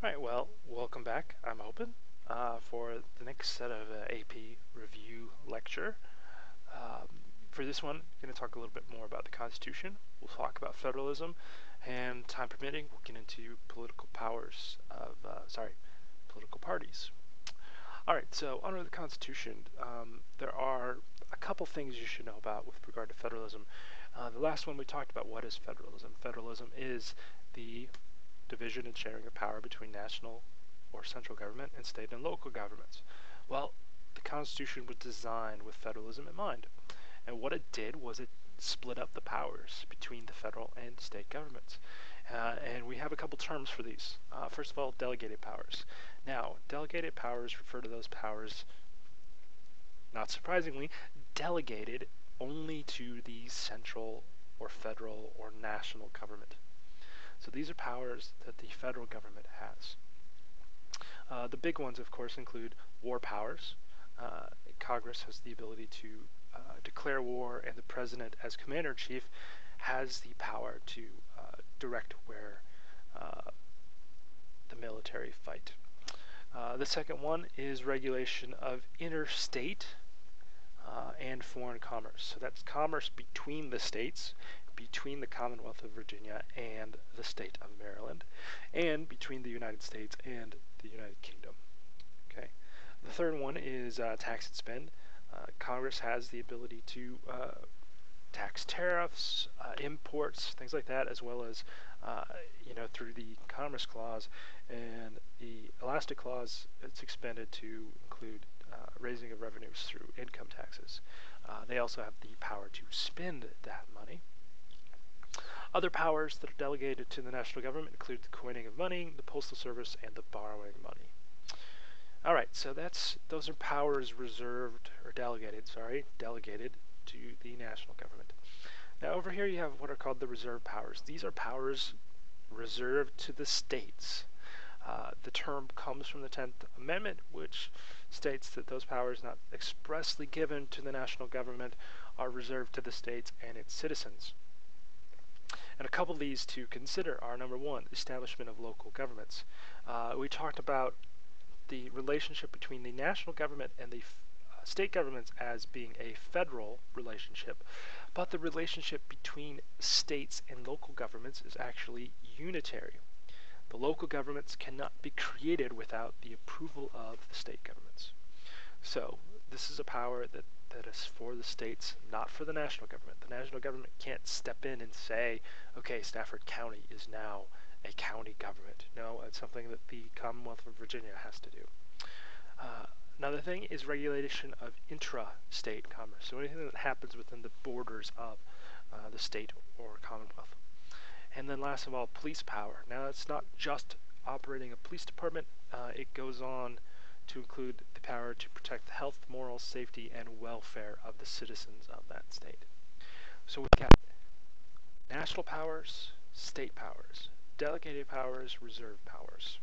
Alright, well, welcome back. I'm Open for the next set of AP review lecture. For this one, I'm going to talk a little bit more about the Constitution. We'll talk about federalism, and time permitting, we'll get into political powers of, political parties. Alright, so under the Constitution, there are a couple things you should know about with regard to federalism. The last one we talked about, what is federalism? Federalism is the division and sharing of power between national or central government and state and local governments. Well, the Constitution was designed with federalism in mind, and what it did was it split up the powers between the federal and state governments. And we have a couple terms for these. First of all, delegated powers. Now, delegated powers refer to those powers, not surprisingly, delegated only to the central or federal or national government. So these are powers that the federal government has. The big ones, of course, include war powers. Congress has the ability to declare war, and the president, as commander-in-chief, has the power to direct where the military fight. The second one is regulation of interstate and foreign commerce. So that's commerce between the states, between the Commonwealth of Virginia and the state of Maryland, and between the United States and the United Kingdom. Okay. The third one is tax and spend. Congress has the ability to tax tariffs, imports, things like that, as well as through the Commerce Clause and the Elastic Clause. It's expanded to include raising of revenues through income taxes. They also have the power to spend that money. Other powers that are delegated to the national government include the coining of money, the postal service, and the borrowing money. Alright, so those are powers delegated to the national government. Now over here you have what are called the reserve powers. These are powers reserved to the states. The term comes from the 10th Amendment, which states that those powers not expressly given to the national government are reserved to the states and its citizens. And a couple of these to consider are, number one, establishment of local governments. We talked about the relationship between the national government and the state governments as being a federal relationship, but the relationship between states and local governments is actually unitary. The local governments cannot be created without the approval of the state governments. So this is a power that is for the states, not for the national government. The national government can't step in and say, okay, Stafford County is now a county government. No, it's something that the Commonwealth of Virginia has to do. Another thing is regulation of intra-state commerce, so anything that happens within the borders of the state or Commonwealth. And then last of all, police power. Now it's not just operating a police department, it goes on to include the power to protect the health, moral, safety, and welfare of the citizens of that state. So we've got national powers, state powers, delegated powers, reserve powers.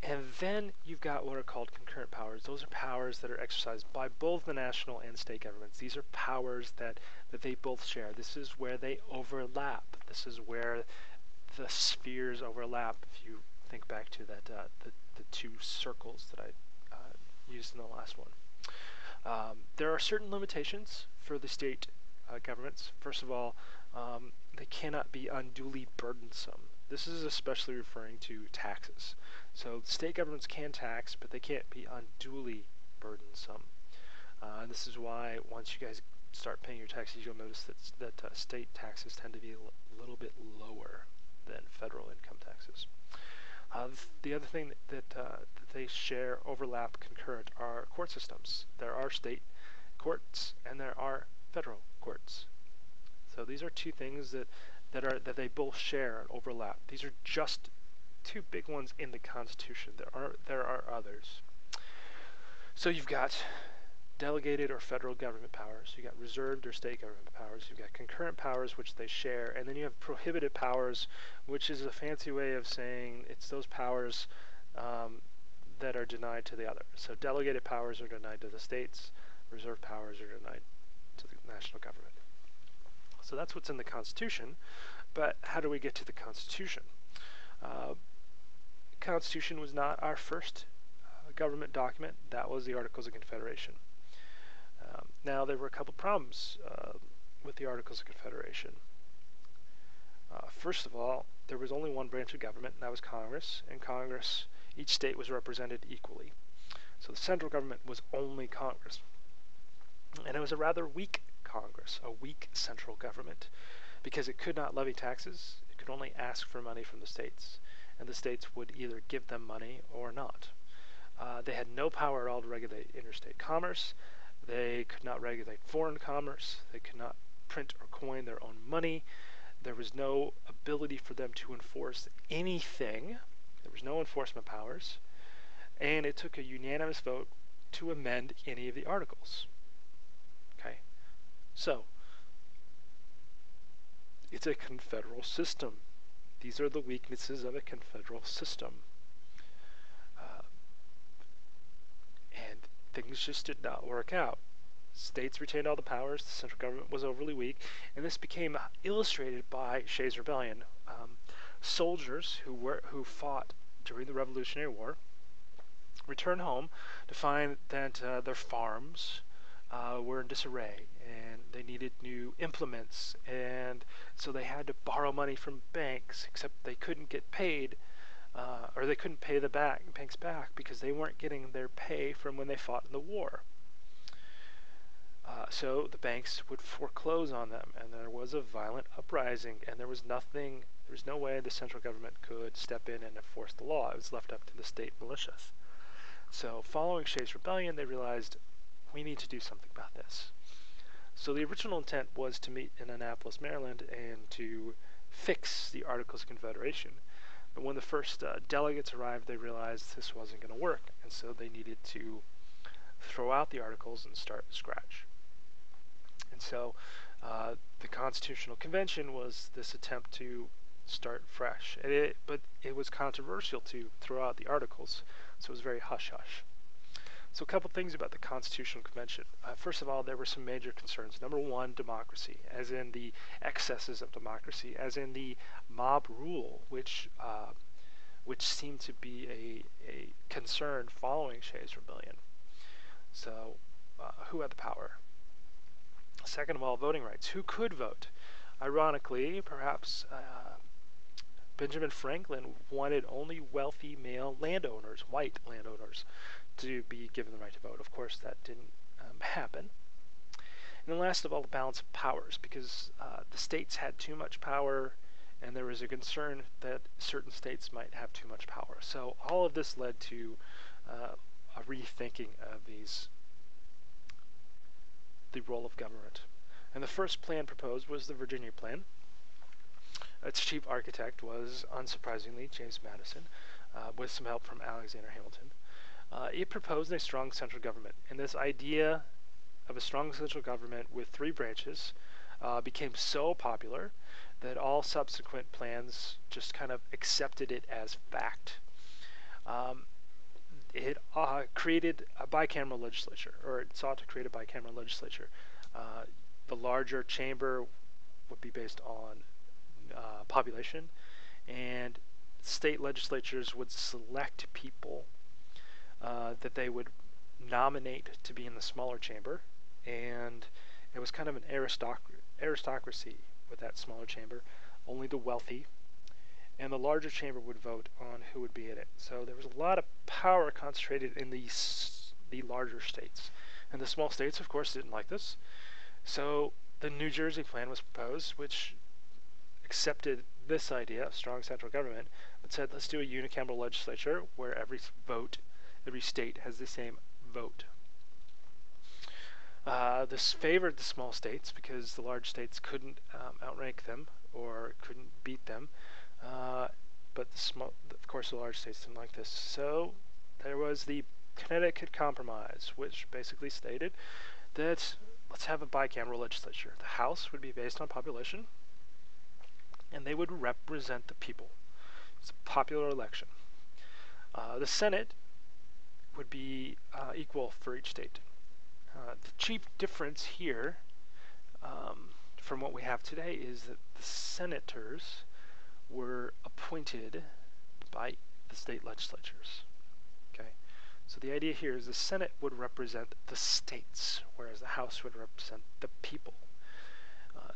And then you've got what are called concurrent powers. Those are powers that are exercised by both the national and state governments. These are powers that they both share. This is where they overlap. This is where the spheres overlap. If you think back to that, the two circles that I used in the last one. There are certain limitations for the state governments. First of all, they cannot be unduly burdensome. This is especially referring to taxes. So state governments can tax, but they can't be unduly burdensome. And this is why once you guys start paying your taxes, you'll notice that state taxes tend to be a little bit lower than federal income taxes. The other thing that they share, overlap, concurrent, are court systems. There are state courts and there are federal courts. So these are two things that they both share and overlap. These are just two big ones in the Constitution. There are others. So you've got delegated or federal government powers, you've got reserved or state government powers, you've got concurrent powers which they share, and then you have prohibited powers, which is a fancy way of saying it's those powers that are denied to the other. So delegated powers are denied to the states, reserved powers are denied to the national government. So that's what's in the Constitution, but how do we get to the Constitution? Constitution was not our first government document. That was the Articles of Confederation. Now, there were a couple problems with the Articles of Confederation. First of all, there was only one branch of government, and that was Congress. In Congress, each state was represented equally. So the central government was only Congress. And it was a rather weak Congress, a weak central government, because it could not levy taxes. It could only ask for money from the states, and the states would either give them money or not. They had no power at all to regulate interstate commerce. They could not regulate foreign commerce. They could not print or coin their own money. There was no ability for them to enforce anything. There was no enforcement powers. And it took a unanimous vote to amend any of the articles. Okay, so it's a confederal system. These are the weaknesses of a confederal system. And things just did not work out. States retained all the powers, the central government was overly weak, and this became illustrated by Shays' Rebellion. Soldiers who fought during the Revolutionary War returned home to find that their farms were in disarray, and they needed new implements, and so they had to borrow money from banks, except they couldn't get paid, or they couldn't pay the banks back because they weren't getting their pay from when they fought in the war. So the banks would foreclose on them, and there was a violent uprising, and there was no way the central government could step in and enforce the law. It was left up to the state militias. So following Shays' Rebellion, they realized we need to do something about this. So the original intent was to meet in Annapolis, Maryland, and to fix the Articles of Confederation. But when the first delegates arrived, they realized this wasn't going to work, and so they needed to throw out the articles and start from scratch. And so the Constitutional Convention was this attempt to start fresh. But it was controversial to throw out the articles, so it was very hush-hush. So a couple things about the Constitutional Convention. First of all, there were some major concerns. Number one, democracy, as in the excesses of democracy, as in the mob rule, which seemed to be a concern following Shays' Rebellion. So who had the power? Second of all, voting rights. Who could vote? Ironically, perhaps Benjamin Franklin wanted only wealthy male landowners, white landowners, to be given the right to vote. Of course, that didn't happen. And then last of all, the balance of powers, because the states had too much power, and there was a concern that certain states might have too much power. So all of this led to a rethinking of the role of government. And the first plan proposed was the Virginia Plan. Its chief architect was, unsurprisingly, James Madison, with some help from Alexander Hamilton. It proposed a strong central government, and this idea of a strong central government with three branches became so popular that all subsequent plans just kind of accepted it as fact. It created a bicameral legislature, or it sought to create a bicameral legislature. The larger chamber would be based on population, and state legislatures would select people that they would nominate to be in the smaller chamber, and it was kind of an aristocracy with that smaller chamber. Only the wealthy and the larger chamber would vote on who would be in it. So there was a lot of power concentrated in the larger states. And the small states, of course, didn't like this. So the New Jersey plan was proposed, which accepted this idea of strong central government, but said, let's do a unicameral legislature where every state has the same vote. This favored the small states because the large states couldn't outrank them or couldn't beat them. But of course, the large states didn't like this. So there was the Connecticut Compromise, which basically stated that let's have a bicameral legislature. The House would be based on population, and they would represent the people. It's a popular election. The Senate would be equal for each state. The chief difference here from what we have today is that the senators were appointed by the state legislatures. Okay, so the idea here is the Senate would represent the states, whereas the House would represent the people.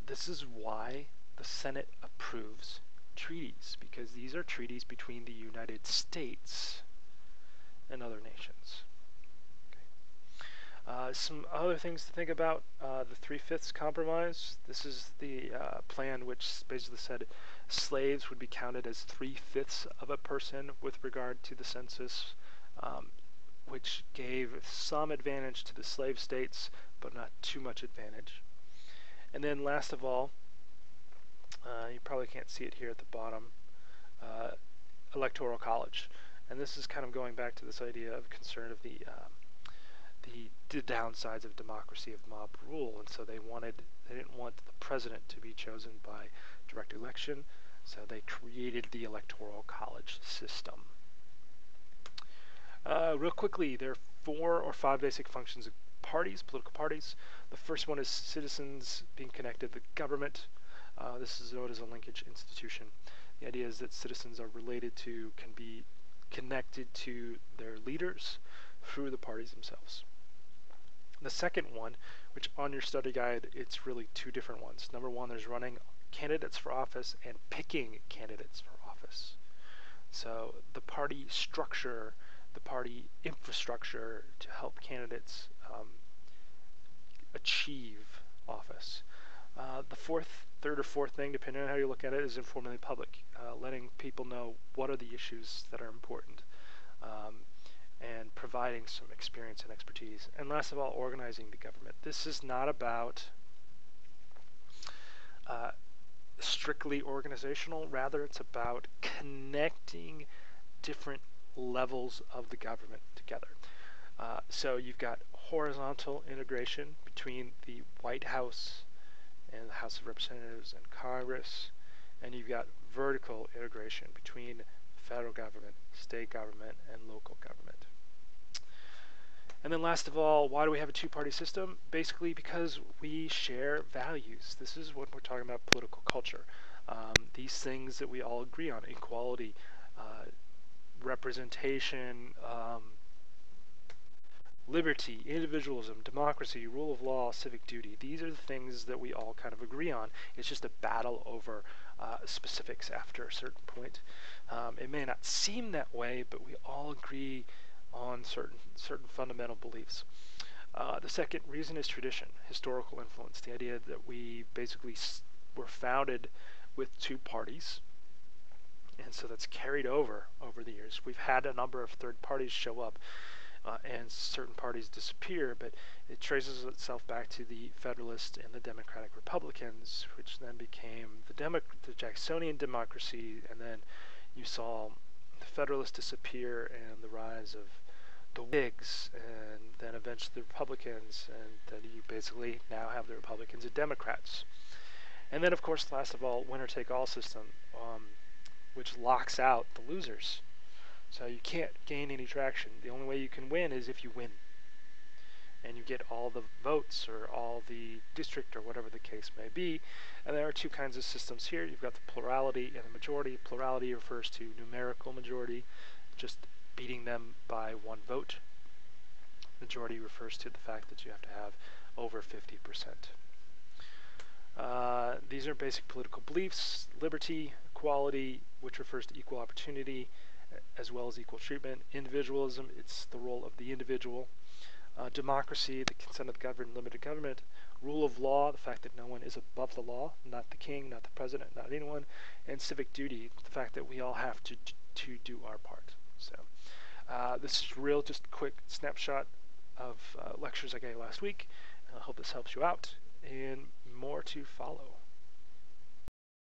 This is why the Senate approves treaties, because these are treaties between the United States and other nations. Some other things to think about, the 3/5 compromise. This is the plan which basically said slaves would be counted as 3/5 of a person with regard to the census, which gave some advantage to the slave states, but not too much advantage. And then last of all, you probably can't see it here at the bottom, electoral college. And this is kind of going back to this idea of concern of the downsides of democracy, of mob rule, and so they didn't want the president to be chosen by direct election, so they created the electoral college system. Real quickly, there are 4 or 5 basic functions of parties, political parties. The first one is citizens being connected to the government. This is known as a linkage institution. The idea is that citizens are related to, can be connected to their leaders through the parties themselves. The second one, which on your study guide, it's really 2 different ones. Number 1, there's running candidates for office and picking candidates for office. So the party structure, the party infrastructure to help candidates achieve office. The third or fourth thing, depending on how you look at it, is informing the public, letting people know what are the issues that are important, and providing some experience and expertise. And last of all, organizing the government. This is not about strictly organizational, rather it's about connecting different levels of the government together. So you've got horizontal integration between the White House and the House of Representatives and Congress, and you've got vertical integration between federal government, state government, and local government. And then last of all, why do we have a 2-party system? Basically because we share values. This is what we're talking about, political culture. These things that we all agree on: equality, representation, liberty, individualism, democracy, rule of law, civic duty. These are the things that we all kind of agree on. It's just a battle over specifics after a certain point. It may not seem that way, but we all agree on certain fundamental beliefs. The second reason is tradition, historical influence. The idea that we basically were founded with 2 parties, and so that's carried over the years. We've had a number of third parties show up, and certain parties disappear, but it traces itself back to the Federalists and the Democratic Republicans, which then became the Jacksonian democracy, and then you saw the Federalists disappear and the rise of the Whigs, and then eventually the Republicans, and then you basically now have the Republicans and Democrats. And then, of course, last of all, winner-take-all system, which locks out the losers. So you can't gain any traction. The only way you can win is if you win, and you get all the votes or all the district or whatever the case may be. And there are 2 kinds of systems here. You've got the plurality and the majority. Plurality refers to numerical majority, just beating them by 1 vote. Majority refers to the fact that you have to have over 50%. These are basic political beliefs: liberty, equality, which refers to equal opportunity, as well as equal treatment. Individualism, it's the role of the individual. Democracy, the consent of the governed, limited government. Rule of law, the fact that no one is above the law, not the king, not the president, not anyone. And civic duty, the fact that we all have to do our part. So this is just a quick snapshot of lectures I gave last week. I hope this helps you out, and more to follow.